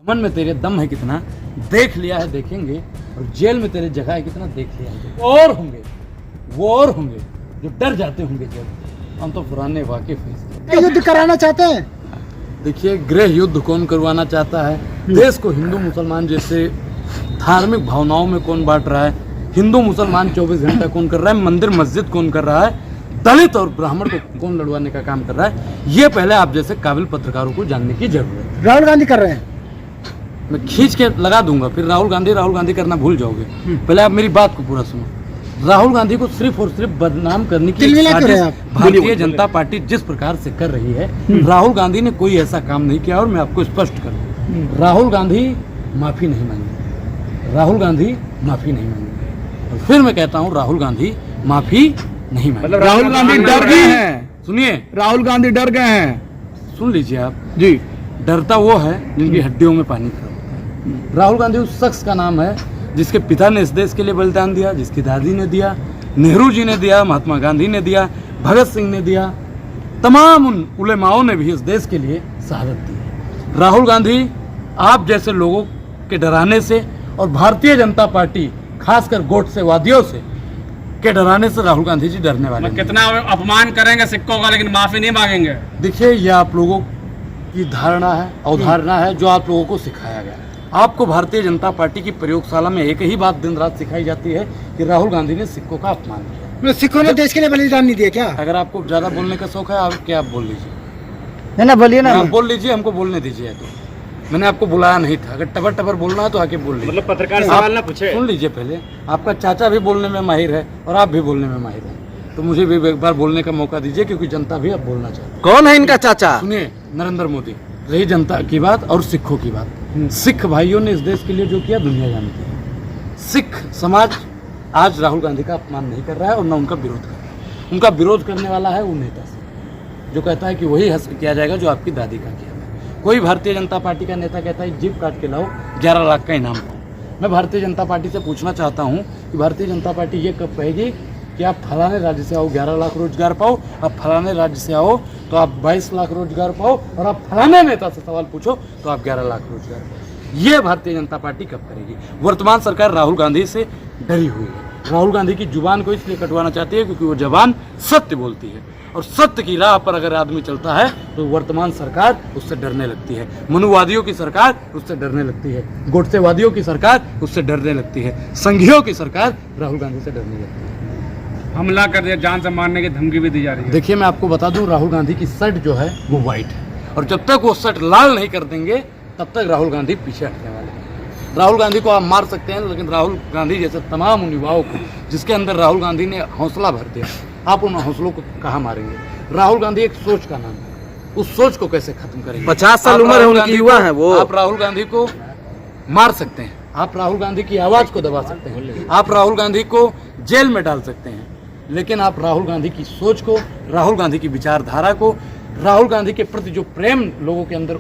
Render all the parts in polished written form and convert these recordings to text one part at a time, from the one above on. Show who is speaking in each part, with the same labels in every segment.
Speaker 1: मन में तेरे दम है कितना देख लिया है देखेंगे, और जेल में तेरे जगह है कितना देख लिया है। वो और होंगे जो डर जाते होंगे जेल। हम तो पुराने वाकिफ हैं।
Speaker 2: युद्ध कराना चाहते हैं।
Speaker 1: देखिए, गृह युद्ध कौन करवाना चाहता है? देश को हिंदू मुसलमान जैसे धार्मिक भावनाओं में कौन बांट रहा है? हिंदू मुसलमान 24 घंटा कौन कर रहा है? मंदिर मस्जिद कौन कर रहा है? दलित और ब्राह्मण को कौन लड़वाने का काम कर रहा है? ये पहले आप जैसे काबिल पत्रकारों को जानने की जरूरत है।
Speaker 2: राहुल गांधी कर रहे हैं।
Speaker 1: मैं खींच के लगा दूंगा, फिर राहुल गांधी करना भूल जाओगे। पहले आप मेरी बात को पूरा सुनो। राहुल गांधी को सिर्फ और सिर्फ बदनाम करने की साजिश भारतीय जनता पार्टी जिस प्रकार से कर रही है, राहुल गांधी ने कोई ऐसा काम नहीं किया। और मैं आपको स्पष्ट करूं, राहुल गांधी माफी नहीं मांगेंगे। राहुल गांधी माफी नहीं मांगेंगे। और फिर मैं कहता हूं, राहुल गांधी माफी नहीं मांगेंगे।
Speaker 3: राहुल गांधी डर गए हैं।
Speaker 1: सुनिए,
Speaker 3: राहुल गांधी डर गए हैं।
Speaker 1: सुन लीजिए आप
Speaker 3: जी।
Speaker 1: डरता वो है जिनकी हड्डियों में पानी खड़ा होता है। राहुल गांधी उस शख्स का नाम है जिसके पिता ने इस देश के लिए बलिदान दिया, जिसकी दादी ने दिया, नेहरू जी ने दिया, महात्मा गांधी ने दिया, भगत सिंह ने दिया, तमाम उन उलेमाओं ने भी इस देश के लिए शहादत दी है। राहुल गांधी आप जैसे लोगों के डराने से और भारतीय जनता पार्टी खासकर गोडसेवादियों से के डराने से राहुल गांधी जी डरने वाले हैं।
Speaker 4: कितना अपमान करेंगे सिक्कों का, लेकिन माफी नहीं मांगेंगे।
Speaker 1: देखिए, ये आप लोगों की धारणा है, अवधारणा है जो आप लोगों को सिखाया गया है। आपको भारतीय जनता पार्टी की प्रयोगशाला में एक ही बात दिन रात सिखाई जाती है कि राहुल गांधी ने सिक्कों का अपमान किया।
Speaker 2: सिखों ने देश के लिए बलिदान नहीं दिया क्या?
Speaker 1: अगर आपको ज्यादा बोलने का शौक है, आप क्या आप बोल लीजिए।
Speaker 2: नहीं ना, बोलिए ना।
Speaker 1: आप बोल लीजिए, हमको बोलने दीजिए। तो मैंने आपको बुलाया नहीं था। अगर टबर टबर बोलना है तो आके बोल लीजिए।
Speaker 4: मतलब पत्रकार सवाल ना पूछे।
Speaker 1: सुन लीजिए, पहले आपका चाचा भी बोलने में माहिर है और आप भी बोलने में माहिर हैं, तो मुझे भी एक बार बोलने का मौका दीजिए, क्योंकि जनता भी अब बोलना चाहती है।
Speaker 3: कौन है इनका चाचा?
Speaker 1: सुनिए, नरेंद्र मोदी। रही जनता की बात और सिखों की बात, सिख भाइयों ने इस देश के लिए जो किया दुनिया जानती है। सिख समाज आज राहुल गांधी का अपमान नहीं कर रहा है और न उनका विरोध कर रहा है। उनका विरोध करने वाला है वो नेता से जो कहता है कि वही हस्र किया जाएगा जो आपकी दादी का किया है। कोई भारतीय जनता पार्टी का नेता कहता है जीप काट के लाओ, 11 लाख का इनाम पाओ। मैं भारतीय जनता पार्टी से पूछना चाहता हूँ कि भारतीय जनता पार्टी ये कब कहेगी कि आप फलाने राज्य से आओ 11 लाख रोजगार पाओ, आप फलाने राज्य से आओ तो आप 22 लाख रोजगार पाओ, और आप फलाने नेता से सवाल पूछो तो आप 11 लाख रोजगार पाओ। ये भारतीय जनता पार्टी कब करेगी? वर्तमान सरकार राहुल गांधी से डरी हुई है। राहुल गांधी की जुबान को इसलिए कटवाना चाहती है क्योंकि वो जबान सत्य बोलती है, और सत्य की राह पर अगर आदमी चलता है तो वर्तमान सरकार उससे डरने लगती है। मनुवादियों की सरकार उससे डरने लगती है, गोडसेवादियों की सरकार उससे डरने लगती है, संघियों की सरकार राहुल गांधी से डरने लगती है।
Speaker 4: हमला कर दिया, जान से मारने की धमकी भी दी जा रही है।
Speaker 1: देखिए, मैं आपको बता दूं, राहुल गांधी की शर्ट जो है वो व्हाइट है, और जब तक वो शर्ट लाल नहीं कर देंगे तब तक राहुल गांधी पीछे हटने वाले हैं। राहुल गांधी को आप मार सकते हैं, लेकिन राहुल गांधी जैसे तमाम उन युवाओं को जिसके अंदर राहुल गांधी ने हौसला भर दिया, आप उन हौसलों को कहाँ मारेंगे? राहुल गांधी एक सोच का नाम है, उस सोच को कैसे खत्म करेंगे?
Speaker 3: 50 साल उम्र है उनकी, युवा है वो।
Speaker 1: आप राहुल गांधी को मार सकते हैं, आप राहुल गांधी की आवाज को दबा सकते हैं, आप राहुल गांधी को जेल में डाल सकते हैं, लेकिन आप राहुल गांधी की सोच को, राहुल गांधी की विचारधारा को, राहुल गांधी के प्रति जो प्रेम लोगों के अंदर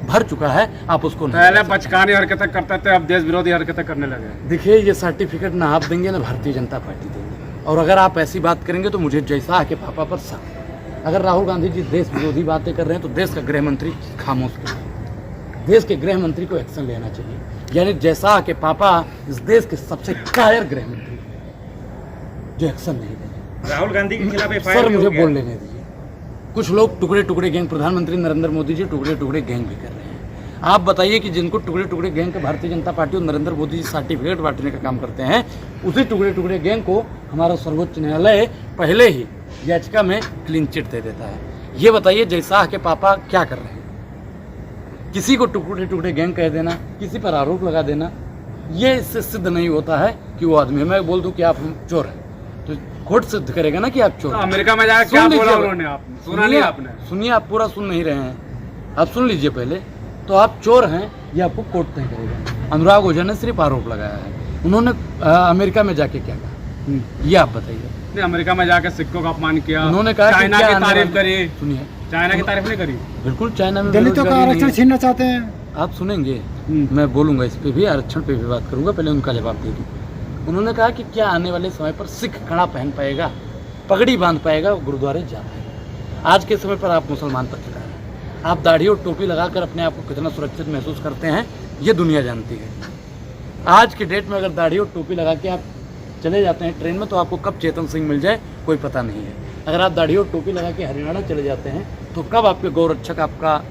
Speaker 1: भर चुका है, आप उसको नहीं।
Speaker 4: पहले बचकानी हरकतें करते थे, अब देश विरोधी हरकतें करने लगे।
Speaker 1: देखिए, ये सर्टिफिकेट ना आप देंगे ना भारतीय जनता पार्टी देंगे, और अगर आप ऐसी बात करेंगे तो मुझे जैसा आके पापा पर शक। अगर राहुल गांधी जी देश विरोधी बातें कर रहे हैं तो देश का गृह मंत्री खामोश करें। देश के गृह मंत्री को एक्शन लेना चाहिए, यानी जैसा आके पापा इस देश के सबसे कायर गृह मंत्री जो एक्शन नहीं दे।
Speaker 4: राहुल गांधी के खिलाफ
Speaker 1: सर, मुझे बोल लेने दीजिए। कुछ लोग टुकड़े टुकड़े गैंग, प्रधानमंत्री नरेंद्र मोदी जी टुकड़े टुकड़े गैंग भी कर रहे हैं। आप बताइए कि जिनको टुकड़े टुकड़े गैंग का भारतीय जनता पार्टी और नरेंद्र मोदी जी सर्टिफिकेट बांटने का काम करते हैं, उसी टुकड़े टुकड़े गैंग को हमारा सर्वोच्च न्यायालय पहले ही याचिका में क्लीन चिट दे देता है। ये बताइए, जयशाह के पापा क्या कर रहे हैं? किसी को टुकड़े टुकड़े गैंग कह देना, किसी पर आरोप लगा देना, ये इससे सिद्ध नहीं होता है कि वो आदमी है। मैं बोल दूं कि आप चोर हैं तो कोर्ट सिद्ध करेगा ना कि आप चोर।
Speaker 4: अमेरिका में जाकर क्या बोला उन्होंने? आपने सुना नहीं? आपने
Speaker 1: सुनिए, आप पूरा सुन नहीं रहे हैं, आप सुन लीजिए पहले। तो आप चोर हैं ये आपको कोर्ट तय करेगा। अनुराग ओझा ने सिर्फ आरोप लगाया है, उन्होंने अमेरिका में जाके क्या कहा ये आप बताइए।
Speaker 4: अमेरिका में जाकर सिक्कों का अपमान किया,
Speaker 1: उन्होंने कहा
Speaker 4: चाइना की तारीफ करी।
Speaker 1: सुनिए,
Speaker 4: चाइना की तारीफ नहीं करी।
Speaker 1: बिल्कुल, चाइना में
Speaker 2: दलितों का आरक्षण छीनना चाहते हैं।
Speaker 1: आप सुनेंगे, मैं बोलूंगा इस पे भी, आरक्षण पे भी बात करूंगा, पहले उनका जवाब दे दूं। उन्होंने कहा कि क्या आने वाले समय पर सिख कड़ा पहन पाएगा, पगड़ी बांध पाएगा, गुरुद्वारे जा पाएगा? आज के समय पर आप मुसलमान पत्रकार हैं, आप दाढ़ी और टोपी लगाकर अपने आप को कितना सुरक्षित महसूस करते हैं, ये दुनिया जानती है। आज की डेट में अगर दाढ़ी और टोपी लगा के आप चले जाते हैं ट्रेन में, तो आपको कब चेतन सिंह मिल जाए कोई पता नहीं है। अगर आप दाढ़ी और टोपी लगा के हरियाणा चले जाते हैं, तो कब आपके गौरक्षक आपका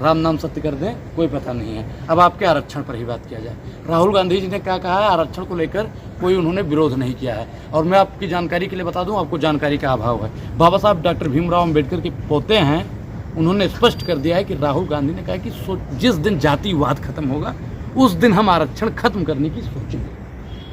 Speaker 1: राम नाम सत्य कर दें कोई पता नहीं है। अब आपके आरक्षण पर ही बात किया जाए। राहुल गांधी जी ने क्या कहा है, आरक्षण को लेकर कोई उन्होंने विरोध नहीं किया है। और मैं आपकी जानकारी के लिए बता दूं, आपको जानकारी का अभाव है। बाबा साहब डॉक्टर भीमराव अम्बेडकर के पोते हैं, उन्होंने स्पष्ट कर दिया है कि राहुल गांधी ने कहा कि जिस दिन जातिवाद खत्म होगा उस दिन हम आरक्षण खत्म करने की सोचेंगे।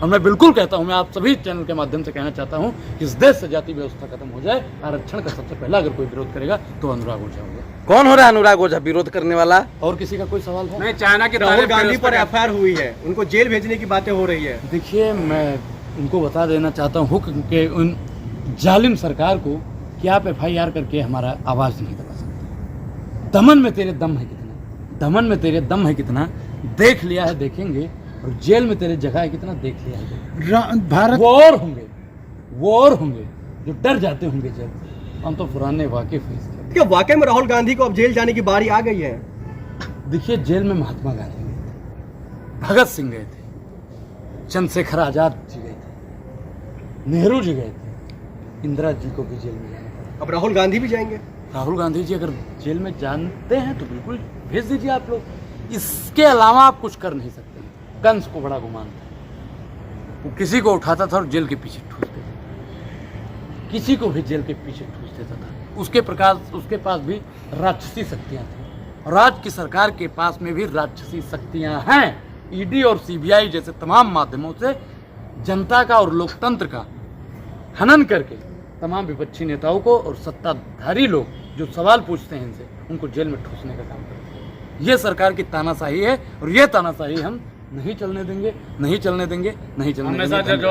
Speaker 1: और मैं बिल्कुल कहता हूं, मैं आप सभी चैनल के माध्यम से कहना चाहता हूं कि इस देश से जाति व्यवस्था खत्म हो जाए, आरक्षण का सबसे पहला अगर कोई विरोध करेगा तो अनुराग ओझा होगा।
Speaker 3: कौन हो रहा है अनुराग ओझा विरोध करने वाला?
Speaker 1: और किसी का कोई सवाल है?
Speaker 4: नहीं, चाइना की
Speaker 5: राहुल
Speaker 4: तारीफ
Speaker 5: गांधी
Speaker 4: करें,
Speaker 5: पर
Speaker 4: उस
Speaker 5: एफआईआर हुई है, उनको जेल भेजने की बातें हो रही है।
Speaker 1: देखिए, मैं उनको बता देना चाहता हूँ कि उन जालिम सरकार को कि आप एफआईआर करके हमारा आवाज़ नहीं दबा सकते। दमन में तेरे दम है कितना, दमन में तेरे दम है कितना, देख लिया है देखेंगे, और जेल में तेरे जगह है कितना, देख लिया है।
Speaker 2: भारत
Speaker 1: वो और होंगे जो डर जाते होंगे जेल से। हम तो पुराने वाकिफ हैं इसके।
Speaker 5: क्या वाकई में राहुल गांधी को अब जेल जाने की बारी आ गई है?
Speaker 1: देखिए, जेल में महात्मा गांधी गए थे, भगत सिंह गए थे, चंद्रशेखर आजाद जी गए थे, नेहरू जी गए थे, इंदिरा जी को भी जेल में जाना पड़ा।
Speaker 5: अब राहुल गांधी भी जाएंगे?
Speaker 1: राहुल गांधी जी अगर जेल में जानते हैं तो बिल्कुल भेज दीजिए आप लोग। इसके अलावा आप कुछ कर नहीं सकते। कंस को बड़ा गुमान था, वो किसी को उठाता था और जेल के पीछे ठूस देता था, किसी को भी जेल के पीछे ठूस देता था। उसके पास भी राक्षसी शक्तियां थी, और आज की सरकार के पास में भी राक्षसी शक्तियां हैं। ईडी और सीबीआई जैसे तमाम माध्यमों से जनता का और लोकतंत्र का हनन करके तमाम विपक्षी नेताओं को और सत्ताधारी लोग जो सवाल पूछते हैं इनसे, उनको जेल में ठूसने का काम करते हैं। ये सरकार की तानाशाही है, और ये तानाशाही हम नहीं चलने देंगे, नहीं चलने देंगे, नहीं चलने
Speaker 4: हमेशा
Speaker 1: देंगे।